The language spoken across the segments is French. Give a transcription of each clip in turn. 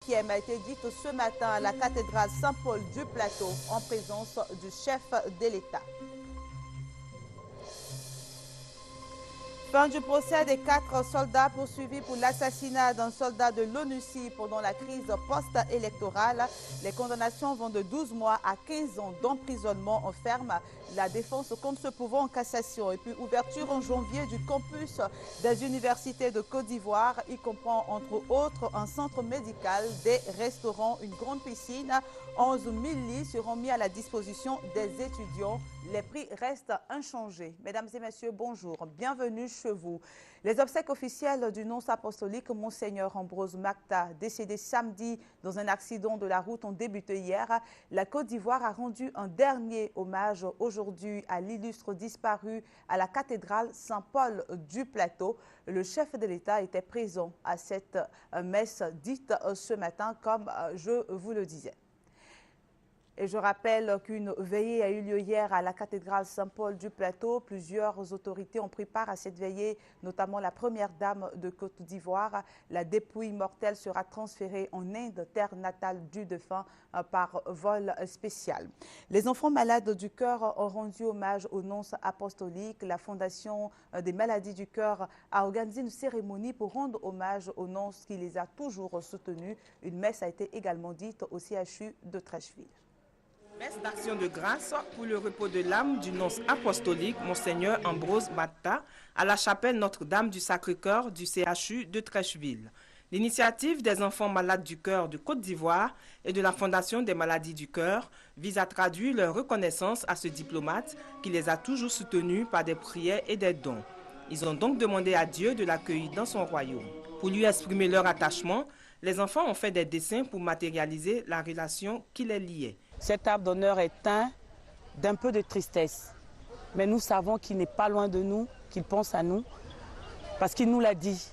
requiem a été dite ce matin à la cathédrale Saint-Paul du Plateau en présence du chef de l'État. Fin du procès des 4 soldats poursuivis pour l'assassinat d'un soldat de l'ONUCI pendant la crise post-électorale. Les condamnations vont de 12 mois à 15 ans d'emprisonnement ferme. La défense compte se pourvoir en cassation. Et puis ouverture en janvier du campus des universités de Côte d'Ivoire. Il comprend entre autres un centre médical, des restaurants, une grande piscine. 11 000 lits seront mis à la disposition des étudiants. Les prix restent inchangés. Mesdames et messieurs, bonjour. Bienvenue chez vous. Les obsèques officielles du nonce apostolique Monseigneur Ambrose Macta, décédé samedi dans un accident de la route, ont débuté hier. La Côte d'Ivoire a rendu un dernier hommage aujourd'hui à l'illustre disparu à la cathédrale Saint-Paul du Plateau. Le chef de l'État était présent à cette messe dite ce matin, comme je vous le disais. Et je rappelle qu'une veillée a eu lieu hier à la cathédrale Saint-Paul du Plateau. Plusieurs autorités ont pris part à cette veillée, notamment la première dame de Côte d'Ivoire. La dépouille mortelle sera transférée en Inde, terre natale du défunt, par vol spécial. Les enfants malades du cœur ont rendu hommage au nonce apostolique. La Fondation des maladies du cœur a organisé une cérémonie pour rendre hommage au nonce qui les a toujours soutenus. Une messe a été également dite au CHU de Treichville. Messe d'action de grâce pour le repos de l'âme du nonce apostolique Monseigneur Ambrose Macta à la chapelle Notre-Dame du Sacré-Cœur du CHU de Treichville. L'initiative des enfants malades du cœur de Côte d'Ivoire et de la Fondation des maladies du cœur vise à traduire leur reconnaissance à ce diplomate qui les a toujours soutenus par des prières et des dons. Ils ont donc demandé à Dieu de l'accueillir dans son royaume. Pour lui exprimer leur attachement, les enfants ont fait des dessins pour matérialiser la relation qui les liait. Cet arbre d'honneur est teint d'un peu de tristesse. Mais nous savons qu'il n'est pas loin de nous, qu'il pense à nous, parce qu'il nous l'a dit.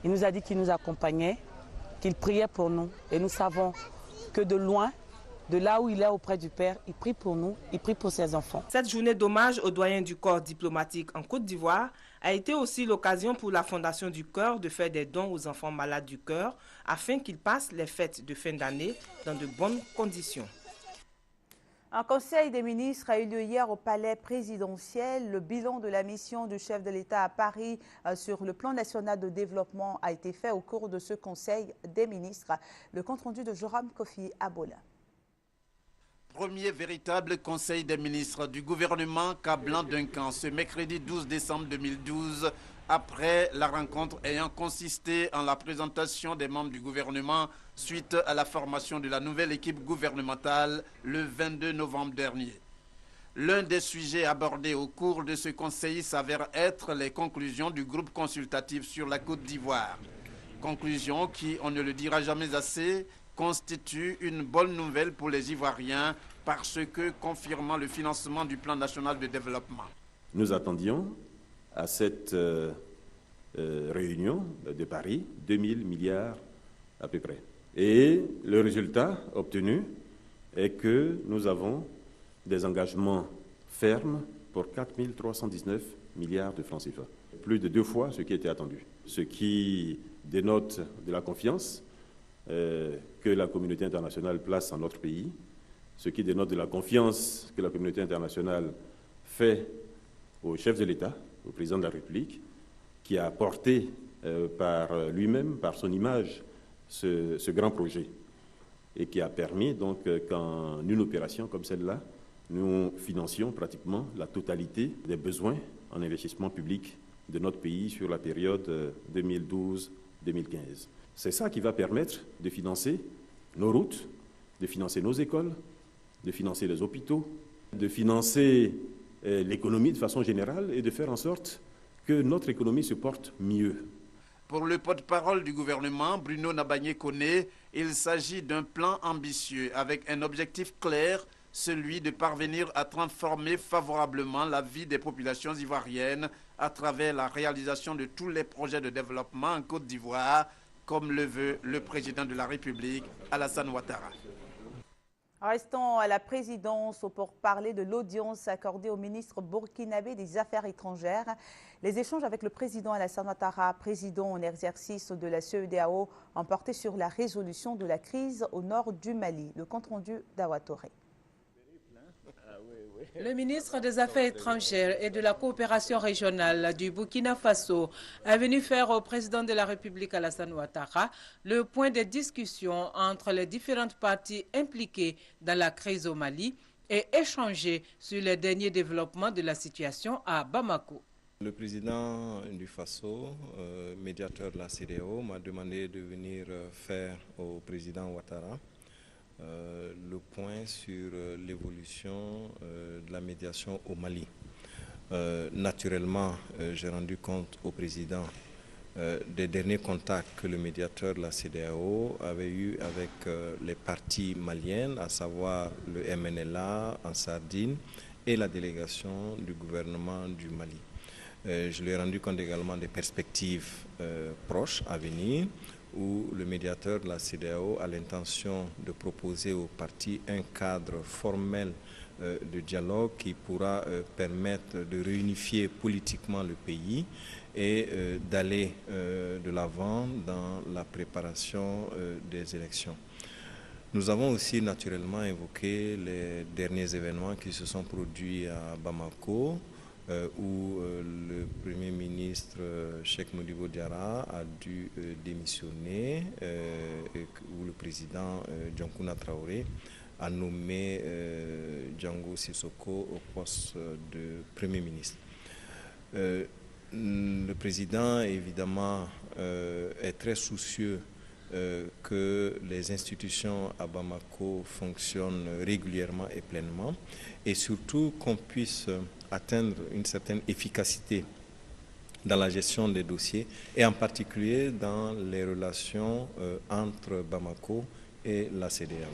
Il nous a dit qu'il nous accompagnait, qu'il priait pour nous. Et nous savons que de loin, de là où il est auprès du Père, il prie pour nous, il prie pour ses enfants. Cette journée d'hommage aux doyens du corps diplomatique en Côte d'Ivoire a été aussi l'occasion pour la Fondation du Cœur de faire des dons aux enfants malades du cœur afin qu'ils passent les fêtes de fin d'année dans de bonnes conditions. Un conseil des ministres a eu lieu hier au palais présidentiel. Le bilan de la mission du chef de l'État à Paris sur le plan national de développement a été fait au cours de ce conseil des ministres. Le compte-rendu de Joram Kofi Abola. Premier véritable conseil des ministres du gouvernement Cablan-Duncan ce mercredi 12 décembre 2012, après la rencontre ayant consisté en la présentation des membres du gouvernement suite à la formation de la nouvelle équipe gouvernementale le 22 novembre dernier. L'un des sujets abordés au cours de ce conseil s'avère être les conclusions du groupe consultatif sur la Côte d'Ivoire. Conclusions qui, on ne le dira jamais assez, constituent une bonne nouvelle pour les Ivoiriens parce que confirmant le financement du plan national de développement. Nous attendions à cette réunion de Paris 2000 milliards à peu près. Et le résultat obtenu est que nous avons des engagements fermes pour 4 319 milliards de francs CFA. Plus de 2 fois ce qui était attendu. Ce qui dénote de la confiance que la communauté internationale place en notre pays, ce qui dénote de la confiance que la communauté internationale fait au chef de l'État, au président de la République, qui a porté par lui-même, par son image, ce grand projet et qui a permis donc qu'en une opération comme celle-là, nous financions pratiquement la totalité des besoins en investissement public de notre pays sur la période 2012-2015. C'est ça qui va permettre de financer nos routes, de financer nos écoles, de financer les hôpitaux, de financer l'économie de façon générale et de faire en sorte que notre économie se porte mieux. Pour le porte-parole du gouvernement, Bruno Nabagné-Koné, il s'agit d'un plan ambitieux avec un objectif clair, celui de parvenir à transformer favorablement la vie des populations ivoiriennes à travers la réalisation de tous les projets de développement en Côte d'Ivoire, comme le veut le président de la République, Alassane Ouattara. Restons à la présidence pour parler de l'audience accordée au ministre burkinabé des Affaires étrangères. Les échanges avec le président Alassane Ouattara, président en exercice de la CEDEAO, ont porté sur la résolution de la crise au nord du Mali. Le compte-rendu d'Awa Touré. Le ministre des Affaires étrangères et de la coopération régionale du Burkina Faso est venu faire au président de la République Alassane Ouattara le point des discussions entre les différentes parties impliquées dans la crise au Mali et échanger sur les derniers développements de la situation à Bamako. Le président du Faso, médiateur de la CEDEAO, m'a demandé de venir faire au président Ouattara le point sur l'évolution de la médiation au Mali. Naturellement, j'ai rendu compte au président des derniers contacts que le médiateur de la CEDEAO avait eu avec les parties maliennes, à savoir le MNLA en Sardine et la délégation du gouvernement du Mali. Je lui ai rendu compte également des perspectives proches à venir, où le médiateur de la CEDEAO a l'intention de proposer aux parties un cadre formel de dialogue qui pourra permettre de réunifier politiquement le pays et d'aller de l'avant dans la préparation des élections. Nous avons aussi naturellement évoqué les derniers événements qui se sont produits à Bamako, où le Premier ministre Cheikh Modibo Diarra a dû démissionner, où le président Dioncouna Traoré a nommé Django Sissoko au poste de Premier ministre. Le président, évidemment, est très soucieux que les institutions à Bamako fonctionnent régulièrement et pleinement, et surtout qu'on puisse atteindre une certaine efficacité dans la gestion des dossiers, et en particulier dans les relations entre Bamako et la CEDEAO.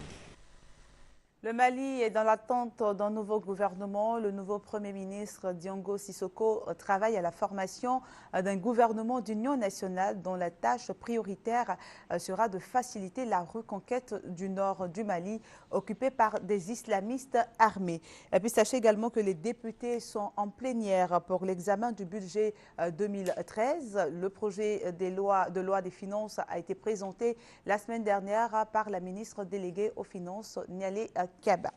Le Mali est dans l'attente d'un nouveau gouvernement. Le nouveau Premier ministre Django Sissoko travaille à la formation d'un gouvernement d'union nationale dont la tâche prioritaire sera de faciliter la reconquête du nord du Mali occupé par des islamistes armés. Et puis sachez également que les députés sont en plénière pour l'examen du budget 2013. Le projet de loi des finances a été présenté la semaine dernière par la ministre déléguée aux Finances, Nialé Kaba.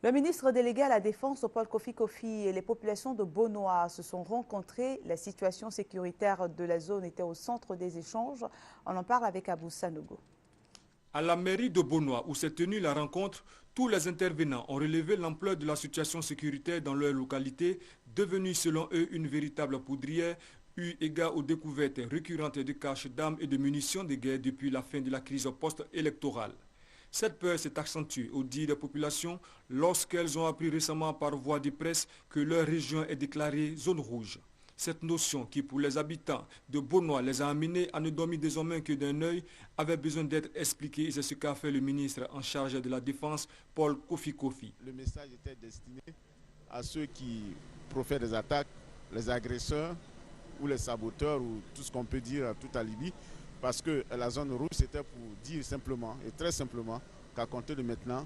Le ministre délégué à la Défense, Paul Kofi Kofi, et les populations de Bonoa se sont rencontrés. La situation sécuritaire de la zone était au centre des échanges. On en parle avec Abou Sanogo. À la mairie de Bonoa, où s'est tenue la rencontre, tous les intervenants ont relevé l'ampleur de la situation sécuritaire dans leur localité, devenue selon eux une véritable poudrière, eu égard aux découvertes récurrentes de caches d'armes et de munitions de guerre depuis la fin de la crise post-électorale. Cette peur s'est accentuée au dit des populations lorsqu'elles ont appris récemment par voie de presse que leur région est déclarée zone rouge. Cette notion qui, pour les habitants de Bonoa, les a amenés à ne dormir désormais que d'un œil, avait besoin d'être expliquée, et c'est ce qu'a fait le ministre en charge de la Défense, Paul Kofi Kofi. Le message était destiné à ceux qui profèrent des attaques, les agresseurs ou les saboteurs ou tout ce qu'on peut dire, tout alibi. Parce que la zone rouge, c'était pour dire simplement et très simplement qu'à compter de maintenant,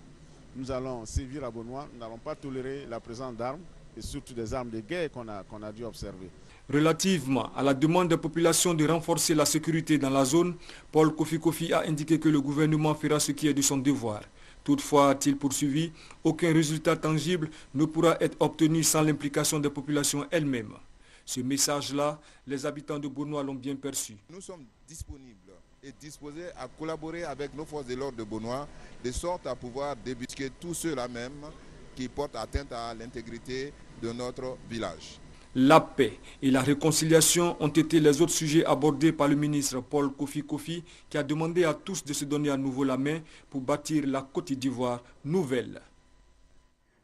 nous allons sévir à Bonoa, nous n'allons pas tolérer la présence d'armes et surtout des armes de guerre qu'on a dû observer. Relativement à la demande des populations de renforcer la sécurité dans la zone, Paul Kofi Kofi a indiqué que le gouvernement fera ce qui est de son devoir. Toutefois, a-t-il poursuivi, aucun résultat tangible ne pourra être obtenu sans l'implication des populations elles-mêmes. Ce message-là, les habitants de Bonoa l'ont bien perçu. Nous sommes disponibles et disposés à collaborer avec nos forces de l'ordre de Bonoa, de sorte à pouvoir débusquer tous ceux-là même qui portent atteinte à l'intégrité de notre village. La paix et la réconciliation ont été les autres sujets abordés par le ministre Paul Kofi Kofi, qui a demandé à tous de se donner à nouveau la main pour bâtir la Côte d'Ivoire nouvelle.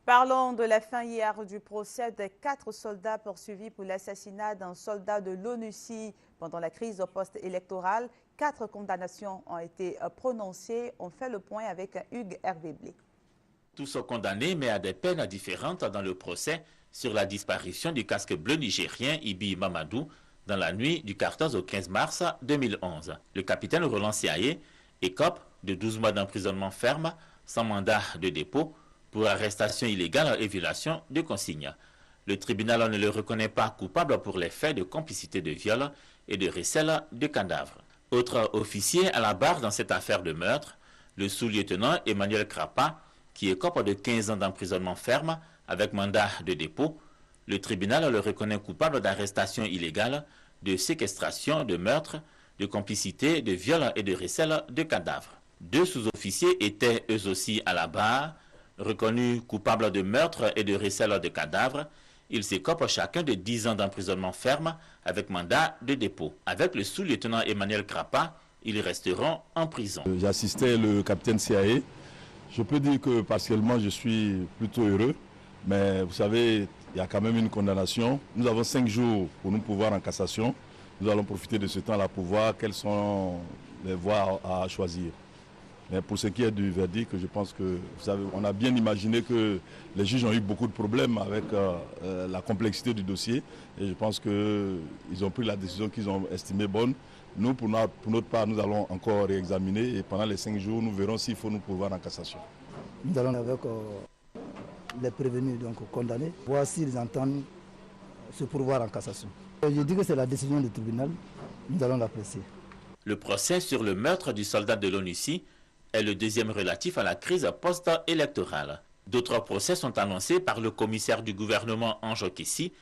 Parlons de la fin hier du procès des 4 soldats poursuivis pour l'assassinat d'un soldat de l'ONUCI pendant la crise post-électorale. 4 condamnations ont été prononcées. On fait le point avec Hugues Hervé Blé. Tous sont condamnés, mais à des peines différentes dans le procès sur la disparition du casque bleu nigérien Ibi Mamadou dans la nuit du 14 au 15 mars 2011. Le capitaine Roland Siaye écope de 12 mois d'emprisonnement ferme sans mandat de dépôt pour arrestation illégale et violation de consignes. Le tribunal ne le reconnaît pas coupable pour les faits de complicité de viol et de recel de cadavres. Autre officier à la barre dans cette affaire de meurtre, le sous-lieutenant Emmanuel Crapa, qui écope de 15 ans d'emprisonnement ferme avec mandat de dépôt. Le tribunal le reconnaît coupable d'arrestation illégale, de séquestration, de meurtre, de complicité, de viol et de recel de cadavres. 2 sous-officiers étaient eux aussi à la barre, reconnus coupables de meurtre et de recel de cadavres. Ils s'écopent chacun de 10 ans d'emprisonnement ferme avec mandat de dépôt. Avec le sous-lieutenant Emmanuel Crapa, ils resteront en prison. J'assistais le capitaine CIA. Je peux dire que partiellement je suis plutôt heureux, mais vous savez, il y a quand même une condamnation. Nous avons 5 jours pour nous pouvoir en cassation. Nous allons profiter de ce temps-là pour voir quelles sont les voies à choisir. Mais pour ce qui est du verdict, je pense que, vous savez, on a bien imaginé que les juges ont eu beaucoup de problèmes avec la complexité du dossier. Et je pense qu'ils ont pris la décision qu'ils ont estimée bonne. Nous, pour notre part, nous allons encore réexaminer et pendant les 5 jours, nous verrons s'il faut nous pourvoir en cassation. Nous allons avec les prévenus, donc condamnés, voir s'ils entendent se pourvoir en cassation. Je dis que c'est la décision du tribunal, nous allons l'apprécier. Le procès sur le meurtre du soldat de l'ONUCI est le deuxième relatif à la crise post-électorale. D'autres procès sont annoncés par le commissaire du gouvernement Ange Kessi.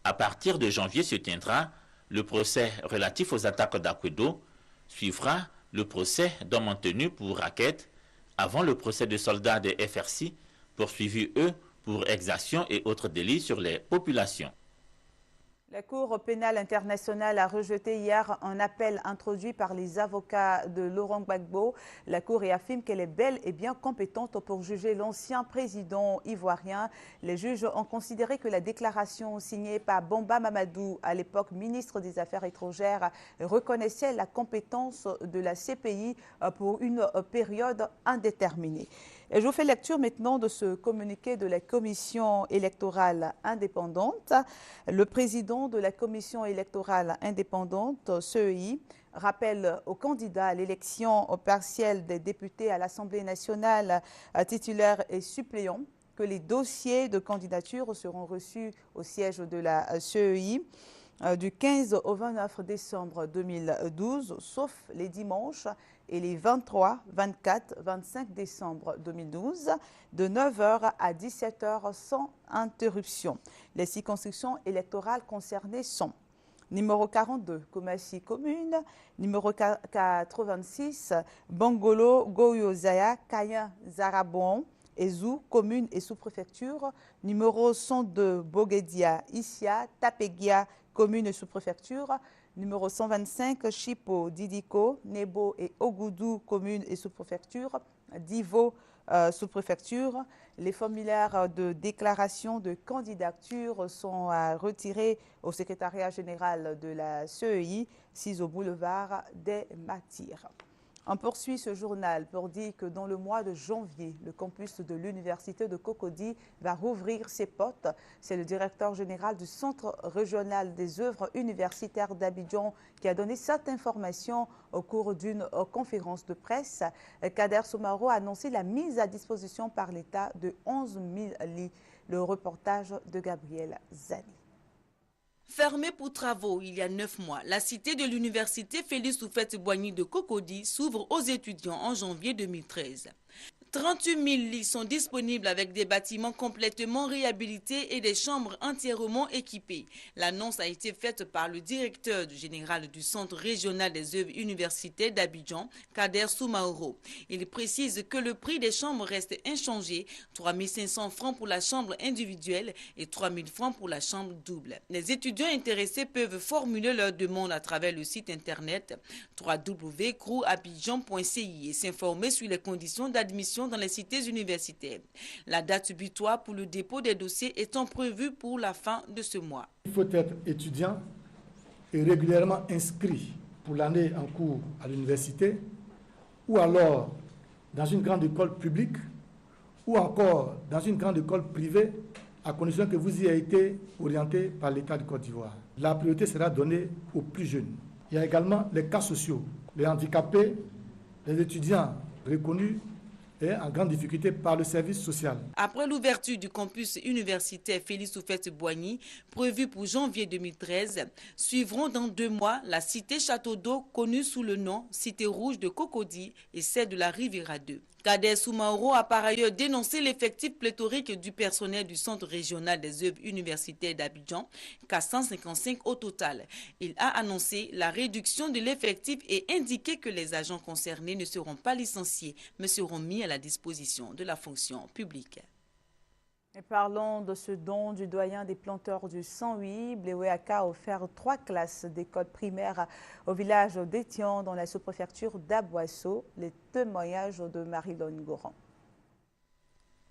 À partir de janvier se tiendra le procès relatif aux attaques d'Akwedo. Suivra le procès d'hommes tenus pour raquettes avant le procès de soldats des FRC, poursuivis eux pour exaction et autres délits sur les populations. La Cour pénale internationale a rejeté hier un appel introduit par les avocats de Laurent Gbagbo. La Cour affirme qu'elle est bel et bien compétente pour juger l'ancien président ivoirien. Les juges ont considéré que la déclaration signée par Bamba Mamadou, à l'époque ministre des Affaires étrangères, reconnaissait la compétence de la CPI pour une période indéterminée. Et je vous fais lecture maintenant de ce communiqué de la Commission électorale indépendante. Le président de la Commission électorale indépendante, CEI, rappelle aux candidats à l'élection partielle des députés à l'Assemblée nationale titulaires et suppléants que les dossiers de candidature seront reçus au siège de la CEI du 15 au 29 décembre 2012, sauf les dimanches et les 23, 24, 25 décembre 2012, de 9h à 17h sans interruption. Les circonscriptions électorales concernées sont numéro 42, Koumassi commune, numéro 86, Bangolo, Goyozaya, Kayen, Zarabon, Ezou, commune et sous-préfecture, numéro 102, Boguedia, Issia, Tapegia, commune et sous-préfecture, numéro 125, Chipo, Didiko, Nebo et Ogoudou, communes et sous-préfecture, Divo, sous-préfecture. Les formulaires de déclaration de candidature sont retirés au secrétariat général de la CEI, 6 au boulevard des Martyrs. On poursuit ce journal pour dire que dans le mois de janvier, le campus de l'université de Cocody va rouvrir ses portes. C'est le directeur général du Centre régional des œuvres universitaires d'Abidjan qui a donné cette information au cours d'une conférence de presse. Kader Soumaro a annoncé la mise à disposition par l'État de 11 000 lits. Le reportage de Gabriel Zani. Fermée pour travaux il y a 9 mois, la cité de l'université Félix Houphouët-Boigny de Cocody s'ouvre aux étudiants en janvier 2013. 38 000 lits sont disponibles avec des bâtiments complètement réhabilités et des chambres entièrement équipées. L'annonce a été faite par le directeur général du Centre régional des œuvres universitaires d'Abidjan, Kader Soumaoro. Il précise que le prix des chambres reste inchangé, 3 500 francs pour la chambre individuelle et 3 000 francs pour la chambre double. Les étudiants intéressés peuvent formuler leur demande à travers le site internet www.crouabidjan.ci et s'informer sur les conditions d'admission dans les cités universitaires. La date butoir pour le dépôt des dossiers étant prévue pour la fin de ce mois. Il faut être étudiant et régulièrement inscrit pour l'année en cours à l'université ou alors dans une grande école publique ou encore dans une grande école privée à condition que vous y ayez été orienté par l'État de Côte d'Ivoire. La priorité sera donnée aux plus jeunes. Il y a également les cas sociaux, les handicapés, les étudiants reconnus et en grande difficulté par le service social. Après l'ouverture du campus universitaire Félix Houphouët-Boigny, prévu pour janvier 2013, suivront dans 2 mois la cité Château d'Eau, connue sous le nom Cité Rouge de Cocody et celle de la Riviera 2. Kader Soumaoro a par ailleurs dénoncé l'effectif pléthorique du personnel du Centre régional des œuvres universitaires d'Abidjan, qu'à 155 au total. Il a annoncé la réduction de l'effectif et indiqué que les agents concernés ne seront pas licenciés, mais seront mis à la disposition de la fonction publique. Et parlons de ce don du doyen des planteurs du 108. Bleweyaka a offert 3 classes d'école primaire au village d'Étian dans la sous-préfecture d'Aboisseau. Les témoignages de Marie-Laure Goran.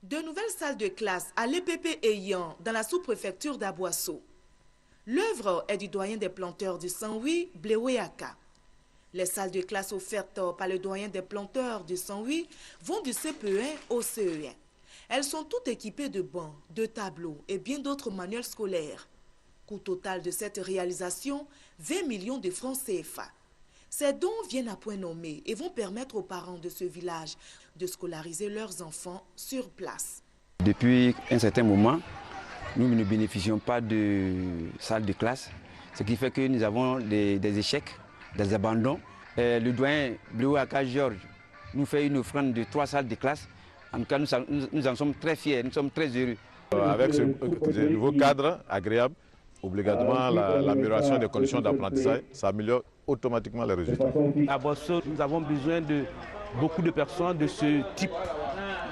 De nouvelles salles de classe à l'EPP Eyan dans la sous-préfecture d'Aboisseau. L'œuvre est du doyen des planteurs du 108, Bleweyaka. Les salles de classe offertes par le doyen des planteurs du 108 vont du CPE1 au CE1. Elles sont toutes équipées de bancs, de tableaux et bien d'autres manuels scolaires. Coût total de cette réalisation, 20 millions de francs CFA. Ces dons viennent à point nommé et vont permettre aux parents de ce village de scolariser leurs enfants sur place. Depuis un certain moment, nous ne bénéficions pas de salles de classe, ce qui fait que nous avons des échecs, des abandons. Le doyen Bleweyaka Georges nous fait une offrande de 3 salles de classe. En tout cas, nous en sommes très fiers, nous sommes très heureux. Avec ce nouveau cadre agréable, obligatoirement l'amélioration des conditions d'apprentissage, ça améliore automatiquement les résultats. À Bosso, nous avons besoin de beaucoup de personnes de ce type,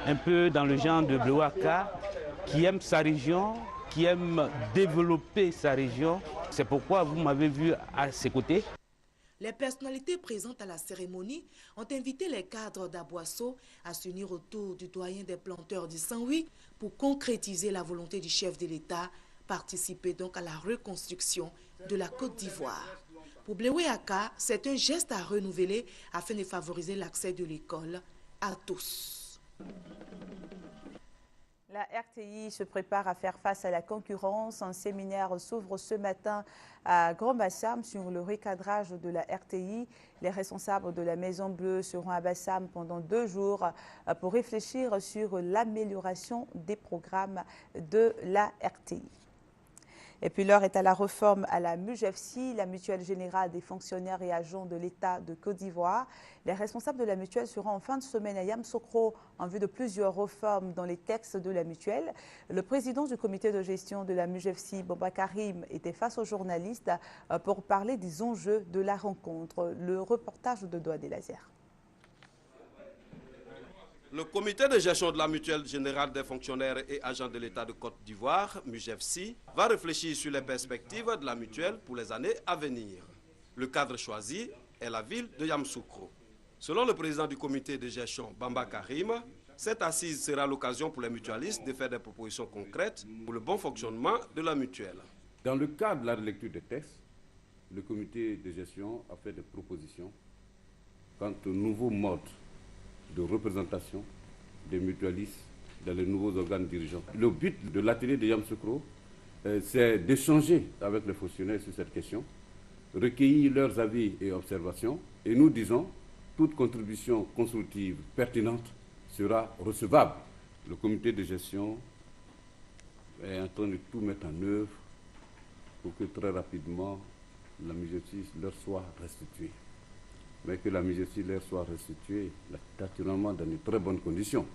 un peu dans le genre de Bleweyaka, qui aiment sa région, qui aiment développer sa région. C'est pourquoi vous m'avez vu à ses côtés. Les personnalités présentes à la cérémonie ont invité les cadres d'Aboisseau à s'unir autour du doyen des planteurs du 108 pour concrétiser la volonté du chef de l'État, participer donc à la reconstruction de la Côte d'Ivoire. Pour Bleweyaka, c'est un geste à renouveler afin de favoriser l'accès de l'école à tous. La RTI se prépare à faire face à la concurrence. Un séminaire s'ouvre ce matin à Grand-Bassam sur le recadrage de la RTI. Les responsables de la Maison Bleue seront à Bassam pendant 2 jours pour réfléchir sur l'amélioration des programmes de la RTI. Et puis l'heure est à la réforme à la MUGEFSI, la mutuelle générale des fonctionnaires et agents de l'État de Côte d'Ivoire. Les responsables de la mutuelle seront en fin de semaine à Yamoussoukro en vue de plusieurs réformes dans les textes de la mutuelle. Le président du comité de gestion de la MUGEFSI, Bamba Karim, était face aux journalistes pour parler des enjeux de la rencontre. Le reportage de Doa Delazer. Le comité de gestion de la mutuelle générale des fonctionnaires et agents de l'État de Côte d'Ivoire, MUGEFSI, va réfléchir sur les perspectives de la mutuelle pour les années à venir. Le cadre choisi est la ville de Yamoussoukro. Selon le président du comité de gestion, Bamba Karim, cette assise sera l'occasion pour les mutualistes de faire des propositions concrètes pour le bon fonctionnement de la mutuelle. Dans le cadre de la relecture des textes, le comité de gestion a fait des propositions quant au nouveau mode de représentation des mutualistes dans les nouveaux organes dirigeants. Le but de l'atelier de Yamoussoukro, c'est d'échanger avec les fonctionnaires sur cette question, recueillir leurs avis et observations, et nous disons, toute contribution constructive pertinente sera recevable. Le comité de gestion est en train de tout mettre en œuvre pour que très rapidement la MUGEFSI leur soit restituée. Mais que la MUGEFSI leur soit restituée naturellement dans de très bonnes conditions.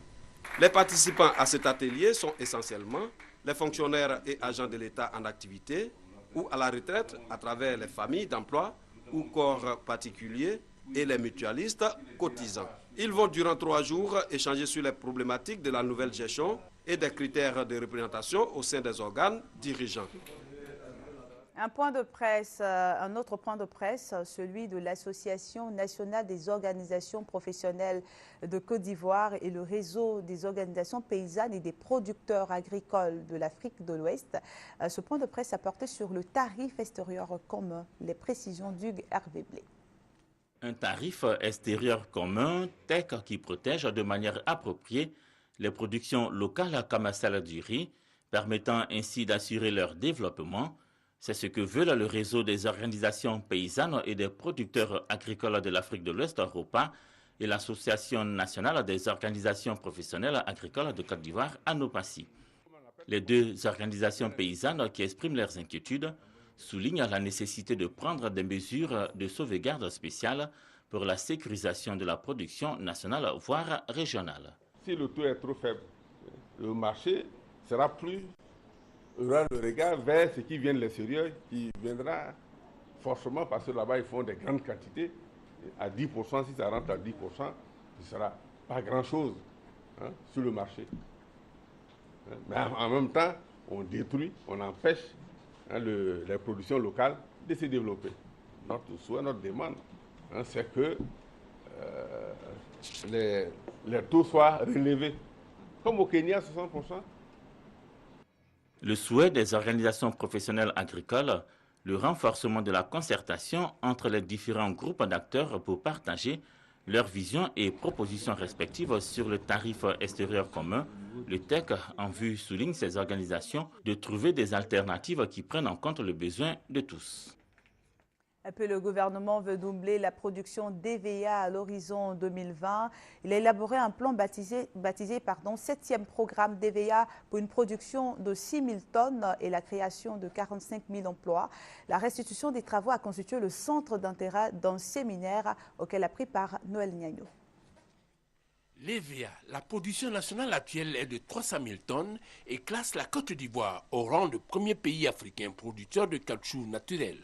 Les participants à cet atelier sont essentiellement les fonctionnaires et agents de l'État en activité ou à la retraite à travers les familles d'emploi ou corps particuliers et les mutualistes cotisants. Ils vont durant 3 jours échanger sur les problématiques de la nouvelle gestion et des critères de représentation au sein des organes dirigeants. Un autre point de presse, celui de l'Association nationale des organisations professionnelles de Côte d'Ivoire et le réseau des organisations paysannes et des producteurs agricoles de l'Afrique de l'Ouest. Ce point de presse a porté sur le tarif extérieur commun, les précisions d'Hugues Hervé Blé. Un tarif extérieur commun, TEC, qui protège de manière appropriée les productions locales comme celle du riz, permettant ainsi d'assurer leur développement. C'est ce que veut le réseau des organisations paysannes et des producteurs agricoles de l'Afrique de l'Ouest, ROPA, et l'Association nationale des organisations professionnelles agricoles de Côte d'Ivoire, ANOPACI. Les deux organisations paysannes qui expriment leurs inquiétudes soulignent la nécessité de prendre des mesures de sauvegarde spéciales pour la sécurisation de la production nationale, voire régionale. Si le taux est trop faible, le marché sera aura le regard vers ce qui vient de l'extérieur, qui viendra forcément parce que là-bas ils font des grandes quantités. À 10%, si ça rentre à 10%, ce ne sera pas grand-chose sur le marché. Mais en même temps, on détruit, on empêche les productions locales de se développer. Notre souhait, notre demande, c'est que les taux soient relevés. Comme au Kenya, 60%. Le souhait des organisations professionnelles agricoles, le renforcement de la concertation entre les différents groupes d'acteurs pour partager leurs visions et propositions respectives sur le tarif extérieur commun, le TEC en vue, souligne ces organisations, de trouver des alternatives qui prennent en compte le besoin de tous. Un peu, le gouvernement veut doubler la production d'EVA à l'horizon 2020. Il a élaboré un plan baptisé 7e programme d'EVA pour une production de 6 000 tonnes et la création de 45 000 emplois. La restitution des travaux a constitué le centre d'intérêt d'un séminaire auquel a pris part Noël Niagno. L'EVA, la production nationale actuelle est de 300 000 tonnes et classe la Côte d'Ivoire au rang de premier pays africain producteur de caoutchouc naturel.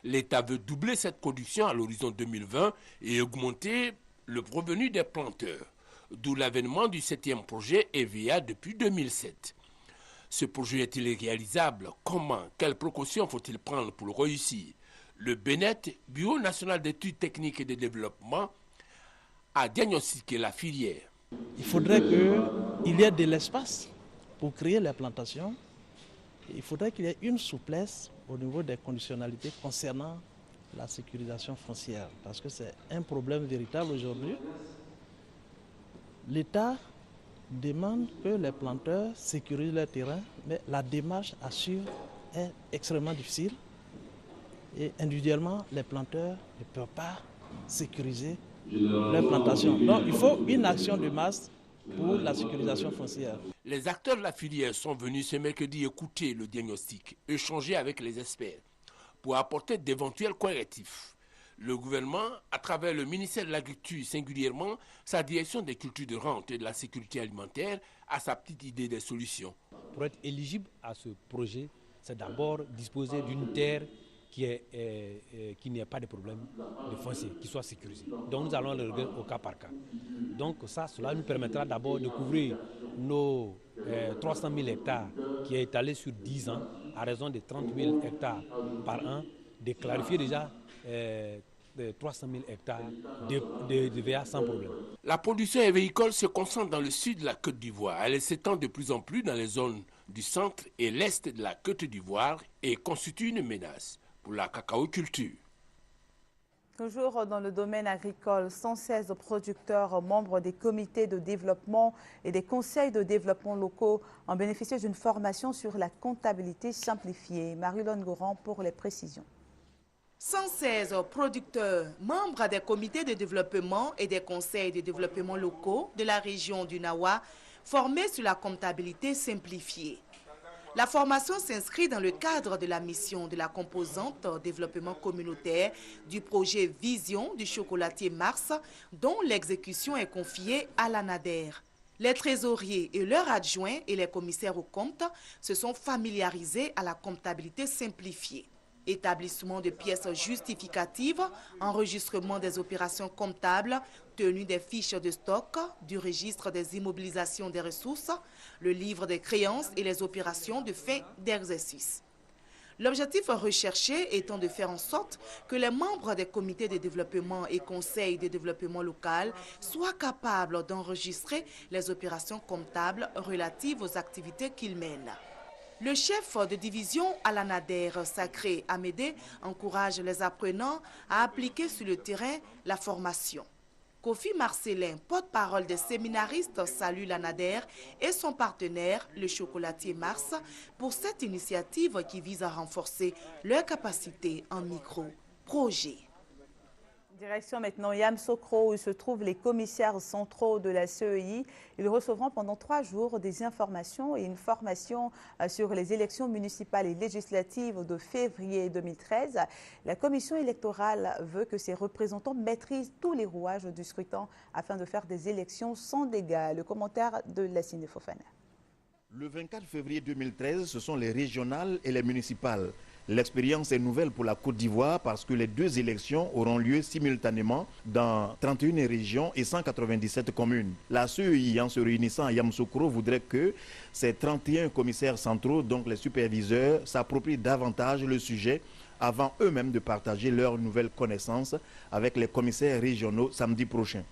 L'État veut doubler cette production à l'horizon 2020 et augmenter le revenu des planteurs, d'où l'avènement du 7e projet EVA depuis 2007. Ce projet est-il réalisable? Comment? Quelles précautions faut-il prendre pour le réussir? Le BNET, Bureau national d'études techniques et de développement, a diagnostiqué la filière. Il faudrait qu'il y ait de l'espace pour créer les plantations. Il faudrait qu'il y ait une souplesse au niveau des conditionnalités concernant la sécurisation foncière, parce que c'est un problème véritable aujourd'hui. L'État demande que les planteurs sécurisent leur terrain, mais la démarche à suivre est extrêmement difficile et individuellement, les planteurs ne peuvent pas sécuriser leur plantation. Donc il faut une action de masse pour la sécurisation foncière. Les acteurs de la filière sont venus ce mercredi écouter le diagnostic, échanger avec les experts pour apporter d'éventuels correctifs. Le gouvernement, à travers le ministère de l'Agriculture, singulièrement sa direction des cultures de rente et de la sécurité alimentaire, a sa petite idée des solutions. Pour être éligible à ce projet, c'est d'abord disposer d'une terre qui n'ait pas de problème de foncier, qui soit sécurisée. Donc nous allons le regarder au cas par cas. Donc cela nous permettra d'abord de couvrir nos 300 000 hectares qui est étalé sur 10 ans, à raison de 30 000 hectares par an, de clarifier déjà 300 000 hectares de VA sans problème. La production avicole se concentre dans le sud de la Côte d'Ivoire. Elle s'étend de plus en plus dans les zones du centre et l'est de la Côte d'Ivoire et constitue une menace pour la cacaoculture. Toujours dans le domaine agricole, 116 producteurs membres des comités de développement et des conseils de développement locaux ont bénéficié d'une formation sur la comptabilité simplifiée. Marie-Laure Goran pour les précisions. 116 producteurs, membres des comités de développement et des conseils de développement locaux de la région du Nawa, formés sur la comptabilité simplifiée. La formation s'inscrit dans le cadre de la mission de la composante développement communautaire du projet Vision du chocolatier Mars, dont l'exécution est confiée à l'ANADER. Les trésoriers et leurs adjoints et les commissaires aux comptes se sont familiarisés à la comptabilité simplifiée. Établissement de pièces justificatives, enregistrement des opérations comptables, tenue des fiches de stock, du registre des immobilisations des ressources, le livre des créances et les opérations de fin d'exercice. L'objectif recherché étant de faire en sorte que les membres des comités de développement et conseils de développement local soient capables d'enregistrer les opérations comptables relatives aux activités qu'ils mènent. Le chef de division à l'ANADER, Sacré Amédée, encourage les apprenants à appliquer sur le terrain la formation. Kofi Marcelin, porte-parole des séminaristes, salue l'ANADER et son partenaire, le chocolatier Mars, pour cette initiative qui vise à renforcer leur capacité en micro-projet. Direction maintenant Yamoussoukro où se trouvent les commissaires centraux de la CEI. Ils recevront pendant 3 jours des informations et une formation sur les élections municipales et législatives de février 2013. La commission électorale veut que ses représentants maîtrisent tous les rouages du scrutin afin de faire des élections sans dégâts. Le commentaire de Lassine Fofana. Le 24 février 2013, ce sont les régionales et les municipales. L'expérience est nouvelle pour la Côte d'Ivoire parce que les 2 élections auront lieu simultanément dans 31 régions et 197 communes. La CEI, en se réunissant à Yamoussoukro, voudrait que ces 31 commissaires centraux, donc les superviseurs, s'approprient davantage le sujet avant eux-mêmes de partager leurs nouvelles connaissances avec les commissaires régionaux samedi prochain.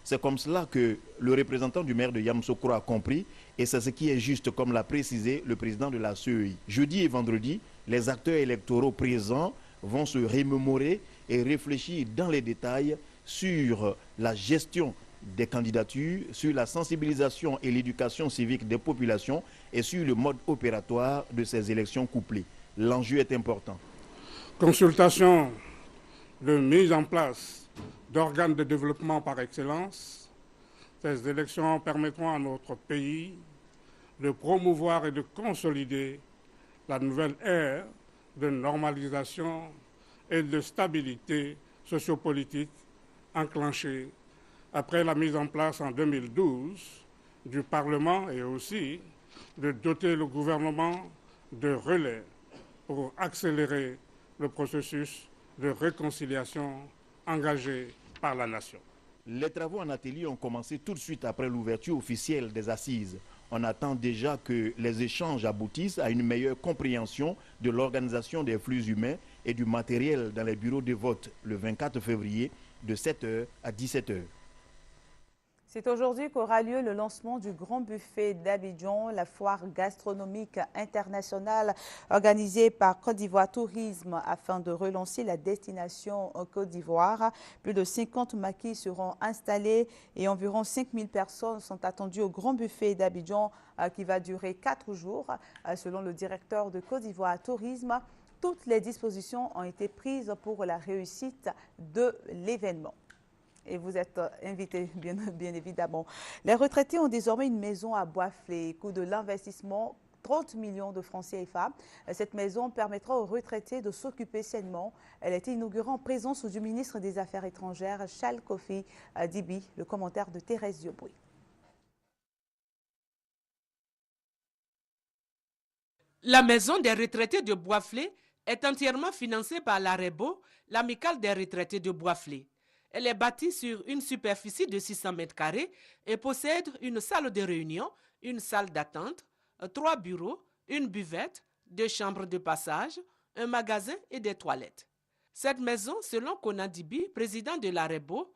C'est comme cela que le représentant du maire de Yamoussoukro a compris et c'est ce qui est juste, comme l'a précisé le président de la CEI. Jeudi et vendredi, les acteurs électoraux présents vont se remémorer et réfléchir dans les détails sur la gestion des candidatures, sur la sensibilisation et l'éducation civique des populations et sur le mode opératoire de ces élections couplées. L'enjeu est important. Consultation de mise en place d'organes de développement par excellence. Ces élections permettront à notre pays de promouvoir et de consolider la nouvelle ère de normalisation et de stabilité sociopolitique enclenchée après la mise en place en 2012 du Parlement et aussi de doter le gouvernement de relais pour accélérer le processus de réconciliation engagé par la nation. Les travaux en atelier ont commencé tout de suite après l'ouverture officielle des assises. On attend déjà que les échanges aboutissent à une meilleure compréhension de l'organisation des flux humains et du matériel dans les bureaux de vote le 24 février de 7h à 17h. C'est aujourd'hui qu'aura lieu le lancement du Grand Buffet d'Abidjan, la foire gastronomique internationale organisée par Côte d'Ivoire Tourisme afin de relancer la destination en Côte d'Ivoire. Plus de 50 maquis seront installés et environ 5000 personnes sont attendues au Grand Buffet d'Abidjan qui va durer 4 jours. Selon le directeur de Côte d'Ivoire Tourisme, toutes les dispositions ont été prises pour la réussite de l'événement. Et vous êtes invités, bien évidemment. Les retraités ont désormais une maison à Boisflé. Coût de l'investissement, 30 millions de francs CFA. Cette maison permettra aux retraités de s'occuper sainement. Elle a été inaugurée en présence du ministre des Affaires étrangères, Charles Kofi Dibi. Le commentaire de Thérèse Dioboué. La maison des retraités de Boisflé est entièrement financée par l'AREBO, l'amicale des retraités de Boisflé. Elle est bâtie sur une superficie de 600 mètres carrés et possède une salle de réunion, une salle d'attente, 3 bureaux, une buvette, 2 chambres de passage, un magasin et des toilettes. Cette maison, selon Kona Dibi, président de l'AREBO,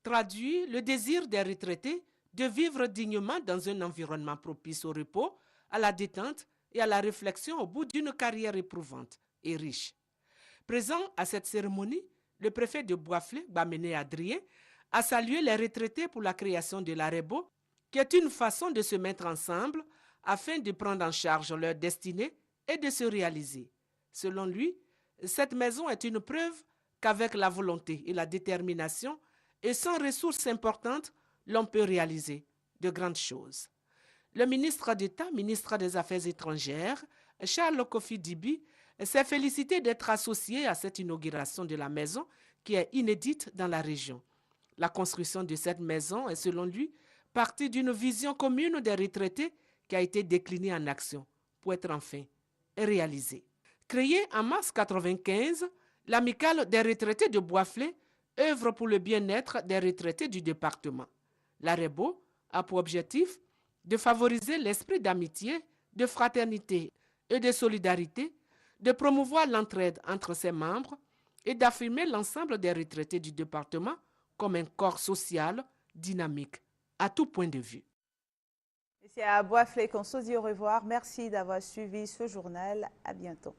traduit le désir des retraités de vivre dignement dans un environnement propice au repos, à la détente et à la réflexion au bout d'une carrière éprouvante et riche. Présent à cette cérémonie, le préfet de Boisflé, Bamené Adrien, a salué les retraités pour la création de l'AREBO, qui est une façon de se mettre ensemble afin de prendre en charge leur destinée et de se réaliser. Selon lui, cette maison est une preuve qu'avec la volonté et la détermination et sans ressources importantes, l'on peut réaliser de grandes choses. Le ministre d'État, ministre des Affaires étrangères, Charles Kofi Dibi, s'est félicité d'être associé à cette inauguration de la maison qui est inédite dans la région. La construction de cette maison est, selon lui, partie d'une vision commune des retraités qui a été déclinée en action pour être enfin réalisée. Créée en mars 1995, l'amicale des retraités de Boisflé œuvre pour le bien-être des retraités du département. L'AREBO a pour objectif de favoriser l'esprit d'amitié, de fraternité et de solidarité, de promouvoir l'entraide entre ses membres et d'affirmer l'ensemble des retraités du département comme un corps social dynamique à tout point de vue. C'est à Boisflé qu'on se dit au revoir. Merci d'avoir suivi ce journal. À bientôt.